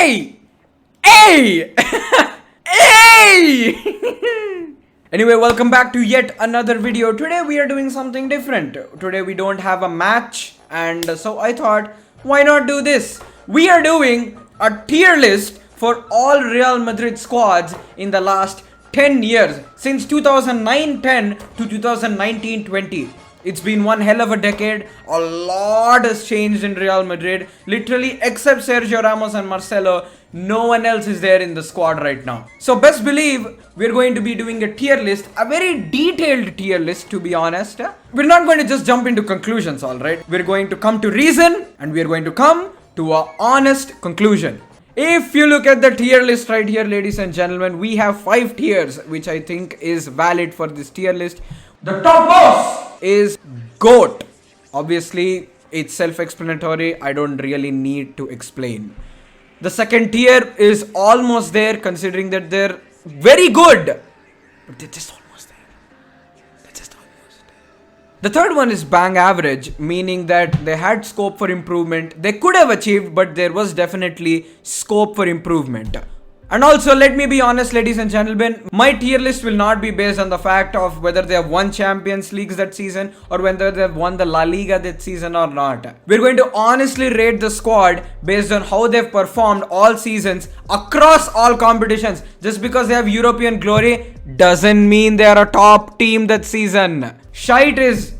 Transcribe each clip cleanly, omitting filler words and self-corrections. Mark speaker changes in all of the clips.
Speaker 1: Hey! Hey! Hey! Anyway, welcome back to yet another video. Today we are doing something different. Today we don't have a match, and so I thought, why not do this? We are doing a tier list for all Real Madrid squads in the last 10 years, since 2009-10 to 2019-20. It's been one hell of a decade. A lot has changed in Real Madrid. Literally, except Sergio Ramos and Marcelo, no one else is there in the squad right now. So best believe we're going to be doing a tier list, a very detailed tier list, to be honest. We're not going to just jump into conclusions, alright? We're going to come to reason, and we're going to come to an honest conclusion. If you look at the tier list right here, ladies and gentlemen, we have 5 tiers, which I think is valid for this tier list. The top boss is GOAT. Obviously, it's self-explanatory. I don't really need to explain. The second tier is almost there, considering that they're very good, but they're just almost there. They're just almost there. The third one is bang average, meaning that they had scope for improvement. They could have achieved, but there was definitely scope for improvement. And also, let me be honest, ladies and gentlemen, my tier list will not be based on the fact of whether they have won Champions Leagues that season or whether they have won the La Liga that season or not. We're going to honestly rate the squad based on how they've performed all seasons across all competitions. Just because they have European glory doesn't mean they are a top team that season. Shite is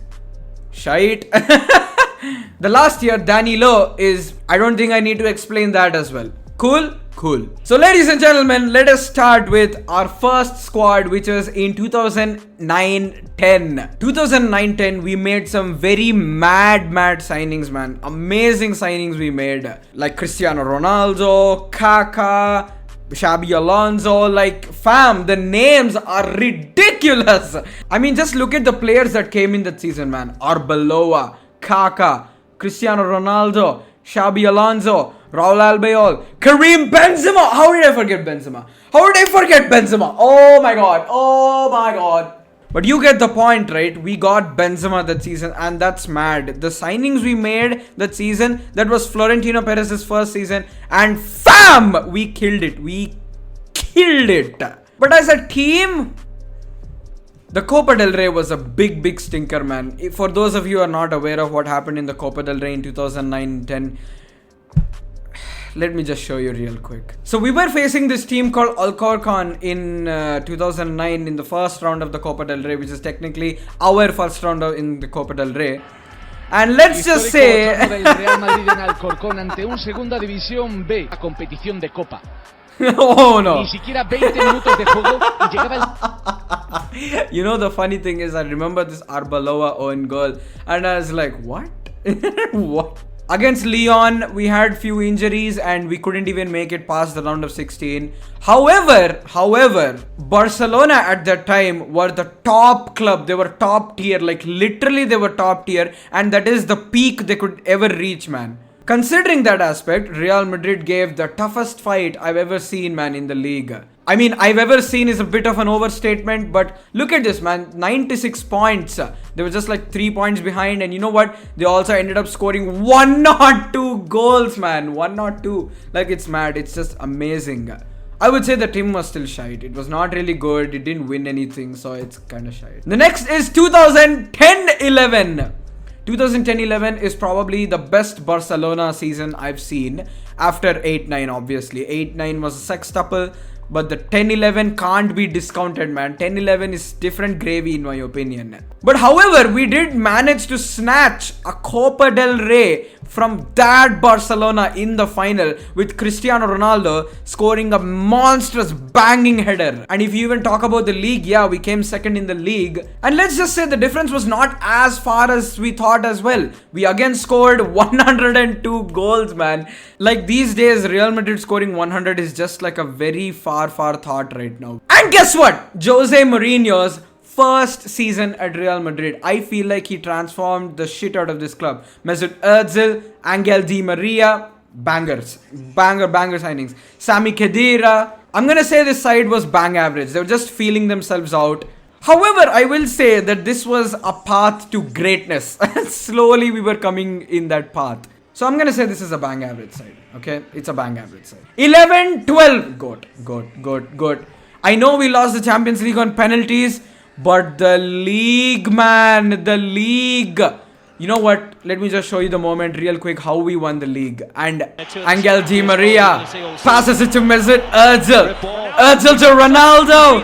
Speaker 1: shite. The last year, Danilo is, I don't think I need to explain that as well. Cool? Cool. So ladies and gentlemen, let us start with our first squad, which was in 2009-10. 2009-10, we made some very mad signings, man. Amazing signings we made. Like Cristiano Ronaldo, Kaká, Xabi Alonso. Like, fam, the names are ridiculous. I mean, just look at the players that came in that season, man. Arbeloa, Kaká, Cristiano Ronaldo, Xabi Alonso, Raul Albiol, Karim Benzema. How did I forget Benzema? Oh my god. But you get the point, right? We got Benzema that season, and that's mad. The signings we made that season, that was Florentino Perez's first season, and fam, we killed it. But as a team, the Copa del Rey was a big stinker, man. For those of you who are not aware of what happened in the Copa del Rey in 2009-10, let me just show you real quick. So we were facing this team called Alcorcon in 2009 in the first round of the Copa del Rey, which is technically our first round in the Copa del Rey. And let's just say
Speaker 2: Real Madrid en Alcorcón ante un Segunda División B, a competición de Copa.
Speaker 1: Oh no.
Speaker 2: Ni siquiera 20 minutos de juego y llegaba el...
Speaker 1: You know, the funny thing is, I remember this Arbeloa own goal and I was like, what? What? Against Lyon, we had few injuries and we couldn't even make it past the round of 16. However, Barcelona at that time were the top club. They were top tier, like literally they were top tier, and that is the peak they could ever reach, man. Considering that aspect, Real Madrid gave the toughest fight I've ever seen, man, in the league. I mean, I've ever seen is a bit of an overstatement, but look at this, man. 96 points. They were just like 3 points behind, and you know what? They also ended up scoring 102 goals, man. 102. Like, it's mad. It's just amazing. I would say the team was still shite. It was not really good. It didn't win anything, so it's kind of shite. The next is 2010-11. 2010-11 is probably the best Barcelona season I've seen after 8-9, obviously. 8-9 was a sextuple, but the 10-11 can't be discounted, man. 10-11 is different gravy in my opinion. But however, we did manage to snatch a Copa del Rey from that Barcelona in the final with Cristiano Ronaldo scoring a monstrous banging header. And if you even talk about the league, yeah, we came second in the league. And let's just say the difference was not as far as we thought as well. We again scored 102 goals, man. Like, these days, Real Madrid scoring 100 is just like a very far thought right now. And guess what? Jose Mourinho's first season at Real Madrid, I feel like he transformed the shit out of this club. Mesut Ozil, Angel Di Maria, bangers. Banger signings. Sami Khedira. I'm gonna say this side was bang average. They were just feeling themselves out. However, I will say that this was a path to greatness. Slowly we were coming in that path. So I'm gonna say this is a bang average side. Okay, it's a bang average side. 11-12. Good. I know we lost the Champions League on penalties, but the league, man, the league. You know what? Let me just show you the moment real quick how we won the league. And Angel Di Maria passes it to Mesut Ozil. Ozil to Ronaldo.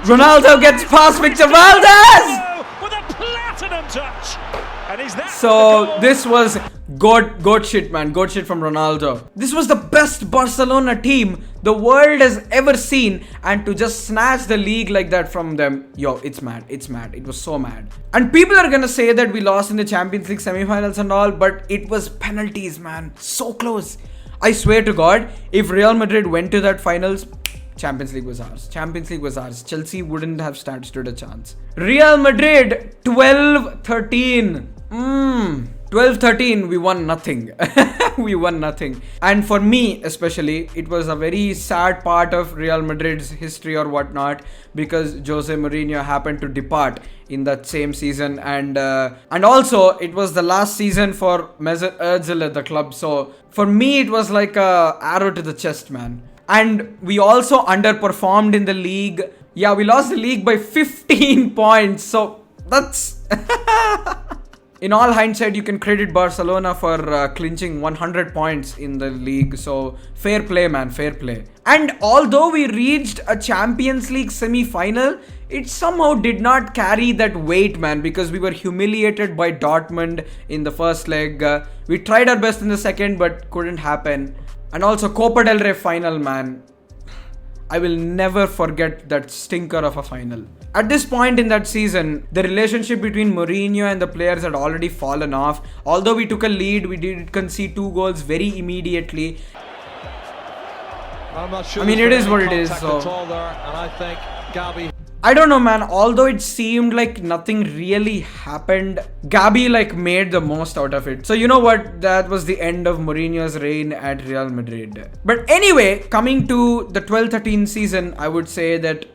Speaker 1: Ronaldo gets past Victor Valdez. So this was goat shit, man. Goat shit from Ronaldo. This was the best Barcelona team the world has ever seen, and to just snatch the league like that from them, yo, it's mad. It was so mad. And people are gonna say that we lost in the Champions League semi-finals and all, but it was penalties, man. So close. I swear to God, if Real Madrid went to that finals, Champions League was ours. Chelsea wouldn't have stood a chance. Real Madrid 12-13. 12-13, we won nothing. We won nothing. And for me especially, it was a very sad part of Real Madrid's history or whatnot, because Jose Mourinho happened to depart in that same season, and also it was the last season for Mesut Ozil at the club. So for me, it was like a arrow to the chest, man. And we also underperformed in the league. Yeah, we lost the league by 15 points. So that's... In all hindsight, you can credit Barcelona for clinching 100 points in the league. So fair play, man, fair play. And although we reached a Champions League semi-final, it somehow did not carry that weight, man, because we were humiliated by Dortmund in the first leg. We tried our best in the second, but couldn't happen. And also Copa del Rey final, man. I will never forget that stinker of a final. At this point in that season, the relationship between Mourinho and the players had already fallen off. Although we took a lead, we did concede 2 goals very immediately.
Speaker 3: I'm not sure.
Speaker 1: I mean, it is what it is. So I don't know, man. Although it seemed like nothing really happened, Gabi made the most out of it. So you know what? That was the end of Mourinho's reign at Real Madrid. But anyway, coming to the 12-13 season, I would say that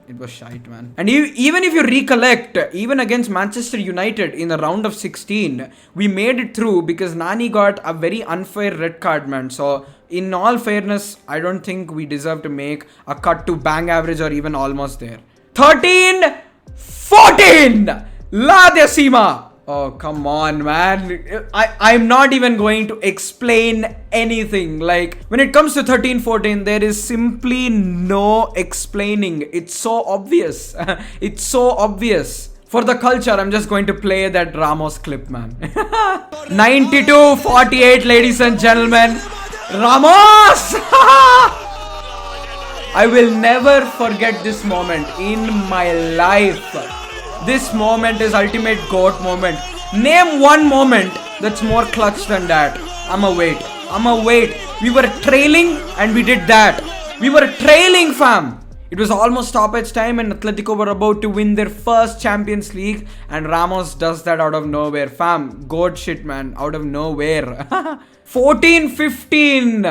Speaker 1: it was shite, man. And even if you recollect, even against Manchester United in the round of 16, we made it through because Nani got a very unfair red card, man. So in all fairness, I don't think we deserve to make a cut to bang average or even almost there. 13-14! La Decima! Oh, come on, man. I'm not even going to explain anything. Like, when it comes to 13-14, there is simply no explaining. It's so obvious. It's so obvious. For the culture, I'm just going to play that Ramos clip, man. 92-48, ladies and gentlemen. Ramos! I will never forget this moment in my life. This moment is ultimate GOAT moment. Name one moment that's more clutch than that. I'ma wait. We were trailing and we did that. We were trailing, fam. It was almost stoppage time and Atletico were about to win their first Champions League, and Ramos does that out of nowhere. Fam, GOAT shit, man. Out of nowhere. 14-15.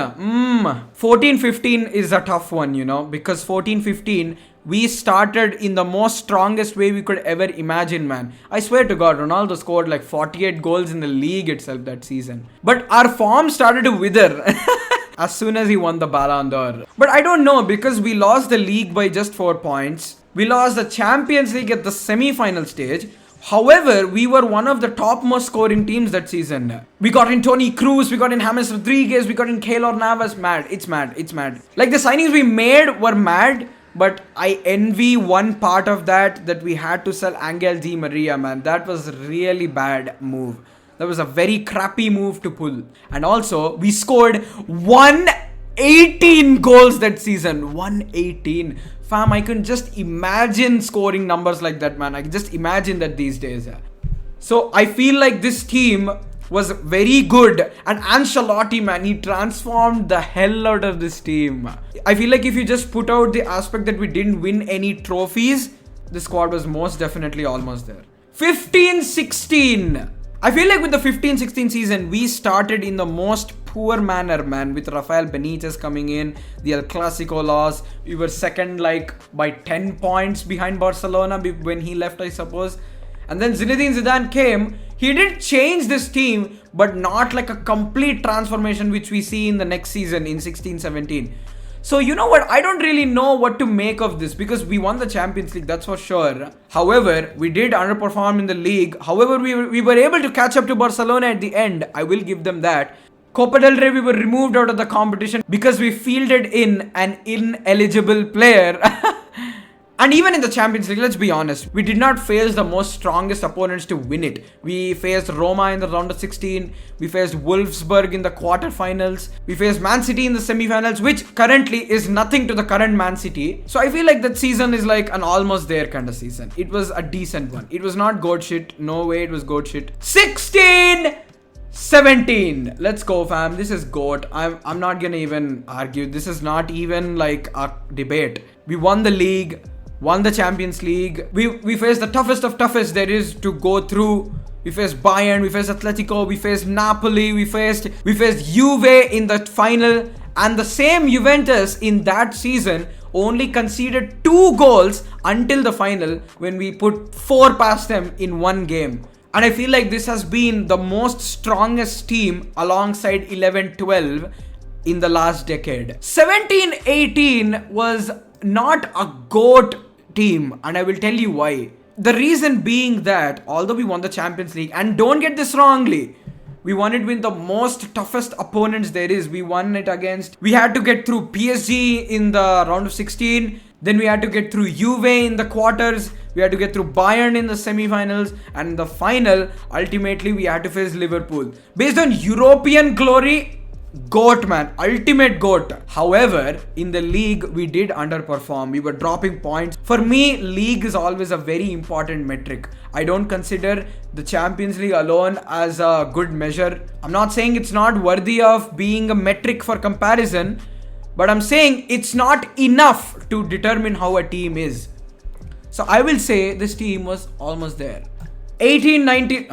Speaker 1: 14-15 is a tough one, you know, because 14-15 we started in the most strongest way we could ever imagine, man. I swear to God, Ronaldo scored like 48 goals in the league itself that season. But our form started to wither as soon as he won the Ballon d'Or. But I don't know, because we lost the league by just 4 points. We lost the Champions League at the semi-final stage. However, we were one of the top most scoring teams that season. We got in Toni Kroos, we got in James Rodriguez, we got in Keylor Navas. Mad. It's mad. Like, the signings we made were mad, but I envy one part of that we had to sell Angel Di Maria, man. That was really bad move. That was a very crappy move to pull. And also, we scored 118 goals that season. 118. Fam, I can just imagine scoring numbers like that, man. I can just imagine that these days. So, I feel like this team was very good. And Ancelotti, man, he transformed the hell out of this team. I feel like if you just put out the aspect that we didn't win any trophies, the squad was most definitely almost there. 15-16. I feel like with the 15-16 season, we started in the most poor manner, man, with Rafael Benitez coming in, the El Clasico loss. We were second, like, by 10 points behind Barcelona when he left, I suppose. And then Zinedine Zidane came. He did change this team, but not like a complete transformation which we see in the next season in 16-17. So you know what, I don't really know what to make of this, because we won the Champions League, that's for sure. However, we did underperform in the league. However, we were able to catch up to Barcelona at the end. I will give them that. Copa del Rey, we were removed out of the competition because we fielded in an ineligible player. And even in the Champions League, let's be honest, we did not face the most strongest opponents to win it. We faced Roma in the round of 16. We faced Wolfsburg in the quarterfinals. We faced Man City in the semifinals, which currently is nothing to the current Man City. So I feel like that season is like an almost there kind of season. It was a decent one. It was not goat shit. No way it was goat shit. 16-17. Let's go, fam. This is GOAT. I'm not gonna even argue. This is not even like a debate. We won the league, won the Champions League. We faced the toughest of toughest there is to go through. We faced Bayern, we faced Atletico, we faced Napoli, we faced Juve in the final, and the same Juventus in that season only conceded 2 goals until the final, when we put 4 past them in one game. And I feel like this has been the most strongest team alongside 11-12 in the last decade. 17-18 was not a GOAT team, and I will tell you why. The reason being that although we won the Champions League, and don't get this wrongly, we won it with the most toughest opponents there is. We won it against, we had to get through PSG in the round of 16, then we had to get through Juve in the quarters, we had to get through Bayern in the semi-finals, and in the final, ultimately we had to face Liverpool. Based on European glory, GOAT, man, ultimate GOAT. However, in the league, we did underperform. We were dropping points. For me, league is always a very important metric. I don't consider the Champions League alone as a good measure. I'm not saying it's not worthy of being a metric for comparison, but I'm saying it's not enough to determine how a team is. So I will say this team was almost there. 18-19.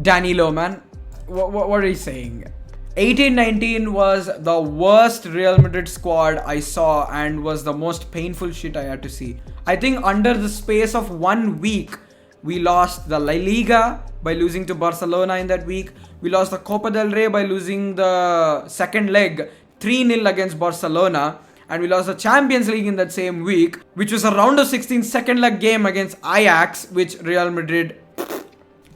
Speaker 1: Danilo, man. What are you saying? 18-19 was the worst Real Madrid squad I saw, and was the most painful shit I had to see. I think under the space of 1 week, we lost the La Liga by losing to Barcelona in that week. We lost the Copa del Rey by losing the second leg 3-0 against Barcelona. And we lost the Champions League in that same week, which was a round of 16 second leg game against Ajax, which Real Madrid.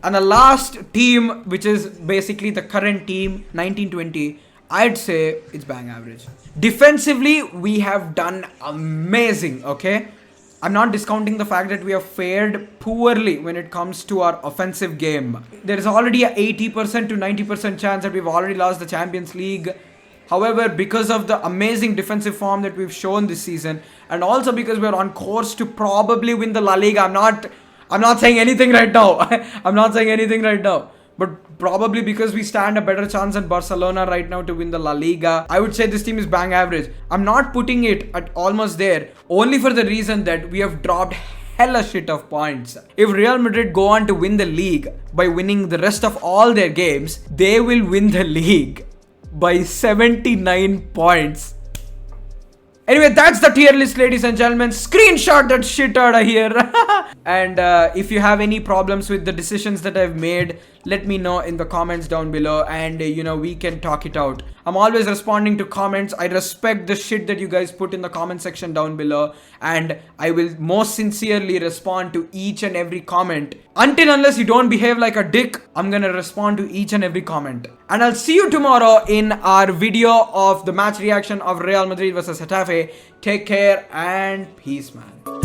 Speaker 1: And the last team, which is basically the current team, 19-20, I'd say it's bang average. Defensively, we have done amazing, okay? I'm not discounting the fact that we have fared poorly when it comes to our offensive game. There is already a 80% to 90% chance that we've already lost the Champions League. However, because of the amazing defensive form that we've shown this season, and also because we're on course to probably win the La Liga, I'm not saying anything right now. I'm not saying anything right now. But probably because we stand a better chance than Barcelona right now to win the La Liga, I would say this team is bang average. I'm not putting it at almost there, only for the reason that we have dropped hella shit of points. If Real Madrid go on to win the league by winning the rest of all their games, they will win the league by 79 points. Anyway, that's the tier list, ladies and gentlemen. Screenshot that shit out of here. And if you have any problems with the decisions that I've made, let me know in the comments down below, and we can talk it out. I'm always responding to comments. I respect the shit that you guys put in the comment section down below, and I will most sincerely respond to each and every comment. Unless you don't behave like a dick, I'm gonna respond to each and every comment. And I'll see you tomorrow in our video of the match reaction of Real Madrid versus Getafe. Take care and peace, man.